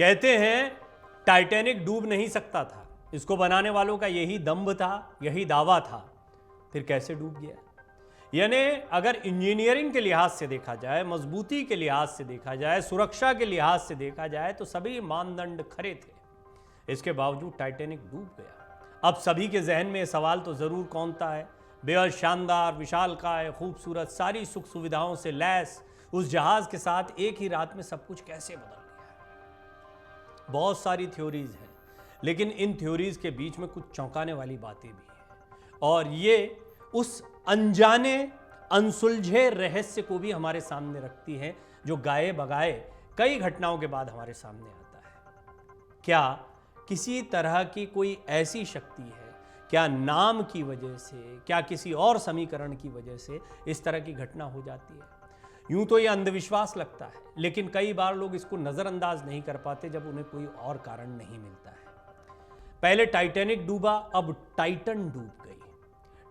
कहते हैं टाइटैनिक डूब नहीं सकता था, इसको बनाने वालों का यही दम्भ था, यही दावा था, फिर कैसे डूब गया? यानी अगर इंजीनियरिंग के लिहाज से देखा जाए, मजबूती के लिहाज से देखा जाए, सुरक्षा के लिहाज से देखा जाए तो सभी मानदंड खरे थे। इसके बावजूद टाइटैनिक डूब गया। अब सभी के जहन में सवाल तो जरूर कौनता है, बेहद शानदार, विशालकाय, खूबसूरत, सारी सुख सुविधाओं से लैस उस जहाज के साथ एक ही रात में सब कुछ कैसे बदल गया? बहुत सारी थ्योरीज हैं, लेकिन इन थ्योरीज के बीच में कुछ चौंकाने वाली बातें भी हैं, और ये उस अनजाने अनसुलझे रहस्य को भी हमारे सामने रखती है जो गाए बगाए कई घटनाओं के बाद हमारे सामने आता है। क्या किसी तरह की कोई ऐसी शक्ति है, क्या नाम की वजह से, क्या किसी और समीकरण की वजह से इस तरह की घटना हो जाती है? यूं तो यह अंधविश्वास लगता है, लेकिन कई बार लोग इसको नजरअंदाज नहीं कर पाते जब उन्हें कोई और कारण नहीं मिलता है। पहले टाइटैनिक डूबा, अब टाइटन डूब गई।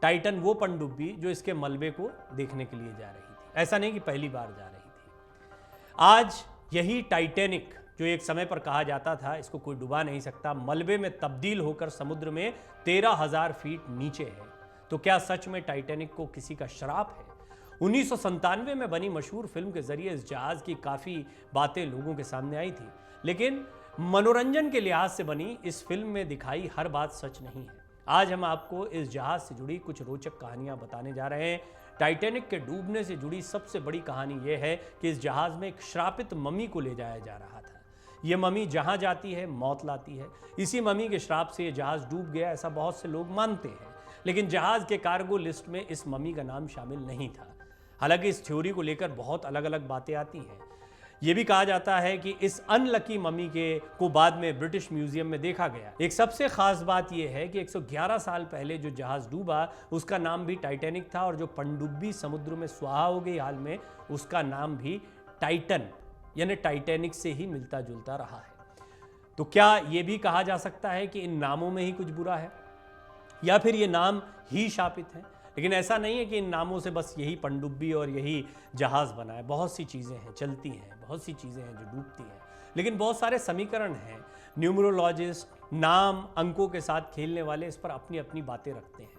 टाइटन वो पनडुब्बी जो इसके मलबे को देखने के लिए जा रही थी, ऐसा नहीं कि पहली बार जा रही थी। आज यही टाइटैनिक जो एक समय पर कहा जाता था इसको कोई डुबा नहीं सकता, मलबे में तब्दील होकर समुद्र में 13,000 फीट नीचे है। तो क्या सच में टाइटैनिक को किसी का श्राप है? 1997 में बनी मशहूर फिल्म के जरिए इस जहाज की काफी बातें लोगों के सामने आई थी, लेकिन मनोरंजन के लिहाज से बनी इस फिल्म में दिखाई हर बात सच नहीं है। आज हम आपको इस जहाज से जुड़ी कुछ रोचक कहानियां बताने जा रहे हैं। टाइटैनिक के डूबने से जुड़ी सबसे बड़ी कहानी यह है कि इस जहाज में एक श्रापित मम्मी को ले जाया जा रहा था। यह मम्मी जहां जाती है मौत लाती है। इसी मम्मी के श्राप से यह जहाज डूब गया, ऐसा बहुत से लोग मानते हैं, लेकिन जहाज के कार्गो लिस्ट में इस मम्मी का नाम शामिल नहीं था। हालांकि इस थ्योरी को लेकर बहुत अलग अलग बातें आती हैं। यह भी कहा जाता है कि इस अनलकी मम्मी को बाद में ब्रिटिश म्यूजियम में देखा गया। एक सबसे खास बात यह है कि 111 साल पहले जो जहाज डूबा उसका नाम भी टाइटैनिक था, और जो पनडुब्बी समुद्र में स्वाहा हो गई हाल में उसका नाम भी टाइटन यानी टाइटैनिक से ही मिलता जुलता रहा है। तो क्या यह भी कहा जा सकता है कि इन नामों में ही कुछ बुरा है, या फिर ये नाम ही शापित है? लेकिन ऐसा नहीं है कि इन नामों से बस यही पनडुब्बी और यही जहाज बना है। बहुत सी चीज़ें हैं चलती हैं, बहुत सी चीज़ें हैं जो डूबती हैं, लेकिन बहुत सारे समीकरण हैं। न्यूमरोलॉजिस्ट नाम अंकों के साथ खेलने वाले इस पर अपनी अपनी बातें रखते हैं।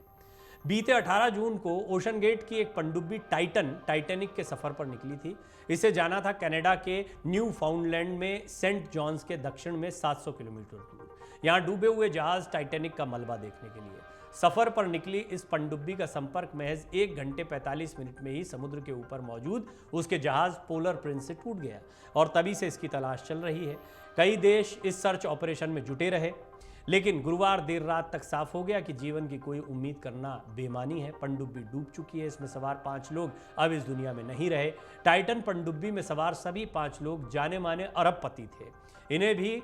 बीते 18 जून को ओशन गेट की एक पनडुब्बी टाइटैनिक के सफ़र पर निकली थी। इसे जाना था कनाडा के न्यू फाउंडलैंड में सेंट जॉन्स के दक्षिण में 700 किलोमीटर दूर। यहाँ डूबे हुए जहाज टाइटैनिक का मलबा देखने के लिए सफर पर निकली इस पनडुब्बी का संपर्क महज 1 घंटे 45 मिनट में ही समुद्र के ऊपर मौजूद उसके जहाज पोलर प्रिंस से टूट गया, और तभी से इसकी तलाश चल रही है। कई देश इस सर्च ऑपरेशन में जुटे रहे, लेकिन गुरुवार देर रात तक साफ हो गया कि जीवन की कोई उम्मीद करना बेमानी है। पनडुब्बी डूब चुकी है, इसमें सवार 5 लोग अब इस दुनिया में नहीं रहे। टाइटन पनडुब्बी में सवार सभी 5 लोग जाने माने अरबपति थे। इन्हें भी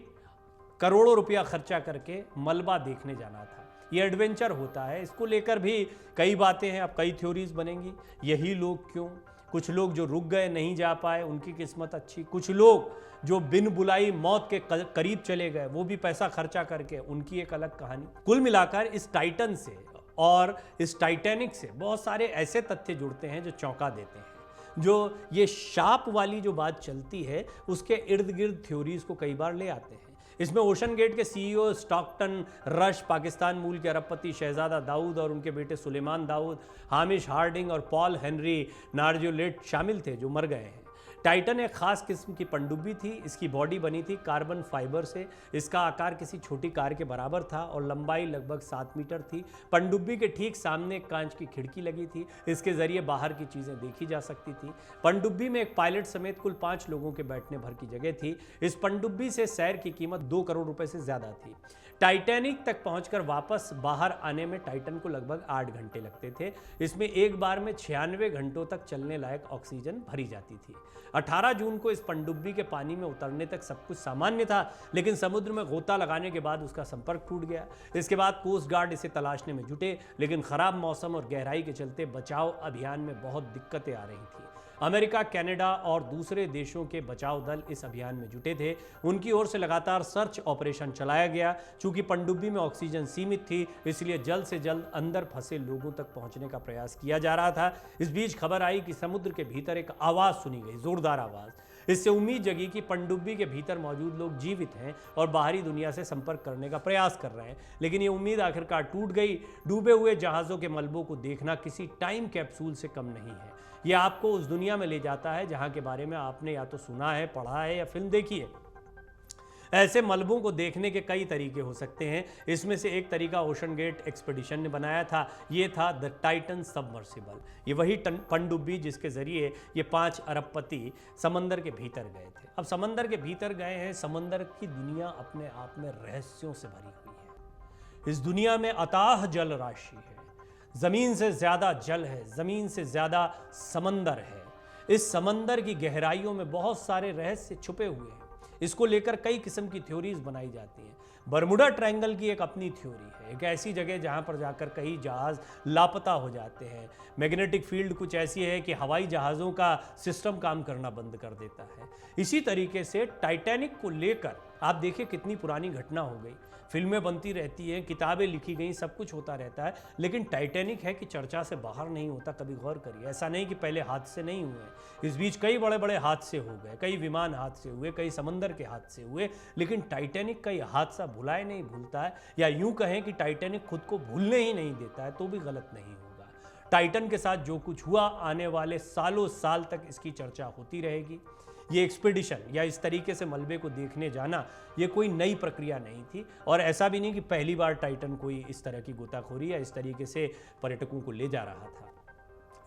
करोड़ों रुपया खर्चा करके मलबा देखने जाना था। ये एडवेंचर होता है, इसको लेकर भी कई बातें हैं, अब कई थ्योरीज बनेंगी। यही लोग क्यों? कुछ लोग जो रुक गए नहीं जा पाए उनकी किस्मत अच्छी, कुछ लोग जो बिन बुलाई मौत के करीब चले गए वो भी पैसा खर्चा करके, उनकी एक अलग कहानी। कुल मिलाकर इस टाइटन से और इस टाइटैनिक से बहुत सारे ऐसे तथ्य जुड़ते हैं जो चौंका देते हैं। जो ये शाप वाली जो बात चलती है उसके इर्द गिर्द थ्योरीज को कई बार ले आते हैं। इसमें ओशन गेट के सीईओ स्टॉकटन रश, पाकिस्तान मूल के अरबपति शहजादा दाऊद और उनके बेटे सुलेमान दाऊद, हामिश हार्डिंग और पॉल हेनरी नार्जुलेट शामिल थे जो मर गए हैं। टाइटन एक खास किस्म की पनडुब्बी थी। इसकी बॉडी बनी थी कार्बन फाइबर से। इसका आकार किसी छोटी कार के बराबर था और लंबाई लगभग 7 मीटर थी। पनडुब्बी के ठीक सामने एक कांच की खिड़की लगी थी, इसके जरिए बाहर की चीजें देखी जा सकती थी। पनडुब्बी में एक पायलट समेत कुल 5 लोगों के बैठने भर की जगह थी। इस पनडुब्बी से सैर की कीमत 2 करोड़ रुपए से ज्यादा थी। टाइटैनिक तक पहुंचकर वापस बाहर आने में टाइटन को लगभग 8 घंटे लगते थे। इसमें एक बार में 96 घंटों तक चलने लायक ऑक्सीजन भरी जाती थी। 18 जून को इस पनडुब्बी के पानी में उतरने तक सब कुछ सामान्य था, लेकिन समुद्र में गोता लगाने के बाद उसका संपर्क टूट गया। इसके बाद कोस्ट गार्ड इसे तलाशने में जुटे, लेकिन खराब मौसम और गहराई के चलते बचाव अभियान में बहुत दिक्कतें आ रही थी। अमेरिका, कनाडा और दूसरे देशों के बचाव दल इस अभियान में जुटे थे। उनकी ओर से लगातार सर्च ऑपरेशन चलाया गया। चूंकि पनडुब्बी में ऑक्सीजन सीमित थी, इसलिए जल्द से जल्द अंदर फंसे लोगों तक पहुंचने का प्रयास किया जा रहा था। इस बीच खबर आई कि समुद्र के भीतर एक आवाज सुनी गई, जोरदार आवाज। इससे उम्मीद जगी कि पनडुब्बी के भीतर मौजूद लोग जीवित हैं और बाहरी दुनिया से संपर्क करने का प्रयास कर रहे हैं। लेकिन ये उम्मीद आखिरकार टूट गई। डूबे हुए जहाज़ों के मलबों को देखना किसी टाइम कैप्सूल से कम नहीं है। ये आपको उस दुनिया में ले जाता है जहां के बारे में आपने या तो सुना है, पढ़ा है या फिल्म देखी है। ऐसे मलबों को देखने के कई तरीके हो सकते हैं। इसमें से एक तरीका ओशन गेट एक्सपेडिशन ने बनाया था। ये था द टाइटन सबमर्सिबल। ये वही पनडुब्बी जिसके जरिए ये 5 अरबपति समंदर के भीतर गए थे। अब समंदर के भीतर गए हैं। समंदर की दुनिया अपने आप में रहस्यों से भरी हुई है। इस दुनिया में अथाह जल राशि है। जमीन से ज्यादा जल है, जमीन से ज्यादा समंदर है। इस समंदर की गहराइयों में बहुत सारे रहस्य छुपे हुए हैं। इसको लेकर कई किस्म की थ्योरीज बनाई जाती हैं। बरमुडा ट्रायंगल की एक अपनी थ्योरी है। एक ऐसी जगह जहां पर जाकर कई जहाज लापता हो जाते हैं। मैग्नेटिक फील्ड कुछ ऐसी है कि हवाई जहाज़ों का सिस्टम काम करना बंद कर देता है। इसी तरीके से टाइटैनिक को लेकर आप देखिए कितनी पुरानी घटना हो गई। फिल्में बनती रहती हैं, किताबें लिखी गई, सब कुछ होता रहता है, लेकिन टाइटैनिक है कि चर्चा से बाहर नहीं होता। कभी गौर करिए, ऐसा नहीं कि पहले हादसे नहीं हुए। इस बीच कई बड़े बड़े हादसे हो गए, कई विमान हादसे हुए, कई समंदर के हादसे हुए, लेकिन टाइटैनिक का यह हादसा भुलाए नहीं भूलता है, या यूं कहें कि टाइटैनिक खुद को भूलने ही नहीं देता है, तो भी गलत नहीं होगा। टाइटन के साथ जो कुछ हुआ, आने वाले सालों साल तक इसकी चर्चा होती रहेगी। ये एक्सपेडिशन या इस तरीके से मलबे को देखने जाना ये कोई नई प्रक्रिया नहीं थी, और ऐसा भी नहीं कि पहली बार टाइटन कोई इस तरह की गोताखोरी या इस तरीके से पर्यटकों को ले जा रहा था।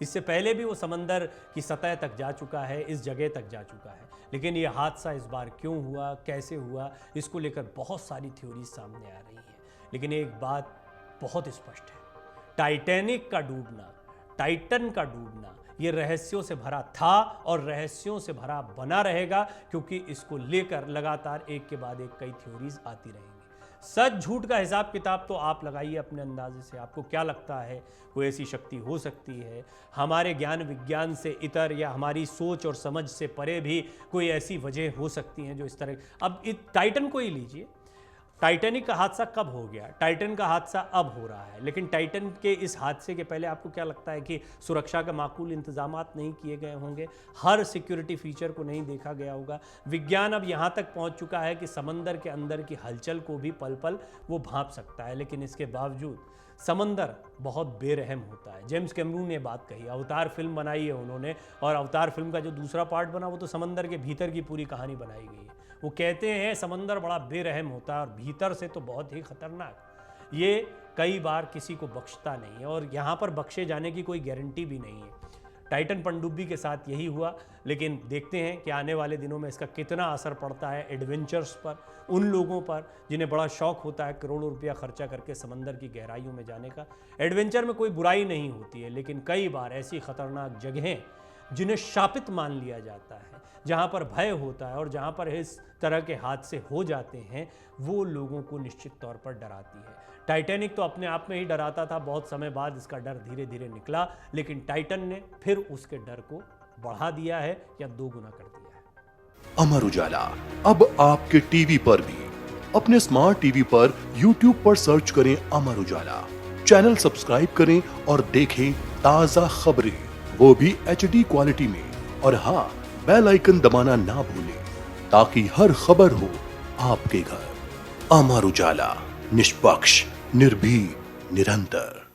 इससे पहले भी वो समंदर की सतह तक जा चुका है, इस जगह तक जा चुका है। लेकिन ये हादसा इस बार क्यों हुआ, कैसे हुआ, इसको लेकर बहुत सारी थ्योरीज सामने आ रही हैं। लेकिन एक बात बहुत स्पष्ट है, टाइटैनिक का डूबना, टाइटन का डूबना ये रहस्यों से भरा था और रहस्यों से भरा बना रहेगा, क्योंकि इसको लेकर लगातार एक के बाद एक कई थ्योरीज आती रहेंगी। सच झूठ का हिसाब किताब तो आप लगाइए अपने अंदाजे से। आपको क्या लगता है, कोई ऐसी शक्ति हो सकती है हमारे ज्ञान विज्ञान से इतर, या हमारी सोच और समझ से परे भी कोई ऐसी वजह हो सकती हैं जो इस तरह। अब टाइटन को ही लीजिए, टाइटैनिक का हादसा कब हो गया, टाइटन का हादसा अब हो रहा है, लेकिन टाइटन के इस हादसे के पहले आपको क्या लगता है कि सुरक्षा का माकूल इंतजामात नहीं किए गए होंगे, हर सिक्योरिटी फीचर को नहीं देखा गया होगा। विज्ञान अब यहाँ तक पहुँच चुका है कि समंदर के अंदर की हलचल को भी पल पल वो भांप सकता है, लेकिन इसके बावजूद समंदर बहुत बेरहम होता है। जेम्स कैमरून ने बात कही, अवतार फिल्म बनाई है उन्होंने, और अवतार फिल्म का जो दूसरा पार्ट बना वो तो समंदर के भीतर की पूरी कहानी बनाई गई है। वो कहते हैं समंदर बड़ा बेरहम होता है और भीतर से तो बहुत ही खतरनाक। ये कई बार किसी को बख्शता नहीं है, और यहाँ पर बख्शे जाने की कोई गारंटी भी नहीं है। टाइटन पनडुब्बी के साथ यही हुआ, लेकिन देखते हैं कि आने वाले दिनों में इसका कितना असर पड़ता है एडवेंचर्स पर, उन लोगों पर जिन्हें बड़ा शौक होता है करोड़ों रुपया खर्चा करके समंदर की गहराइयों में जाने का। एडवेंचर में कोई बुराई नहीं होती है, लेकिन कई बार ऐसी खतरनाक जगहें जिन्हें शापित मान लिया जाता है, जहाँ पर भय होता है और जहाँ पर इस तरह के हादसे हो जाते हैं, वो लोगों को निश्चित तौर पर डराती है। टाइटैनिक तो अपने आप में ही डराता था, बहुत समय बाद इसका डर धीरे धीरे निकला, लेकिन टाइटन ने फिर उसके डर को बढ़ा दिया है या 2 गुना कर दिया है। अमर उजाला अब आपके टीवी पर भी। अपने स्मार्ट टीवी पर YouTube पर सर्च करें अमर उजाला, चैनल सब्सक्राइब करें और देखें ताजा खबरें, वो भी HD क्वालिटी में। और हाँ, बेल आइकन दबाना ना भूलें ताकि हर खबर हो आपके घर। अमर उजाला, निष्पक्ष, निर्भीक, निरंतर।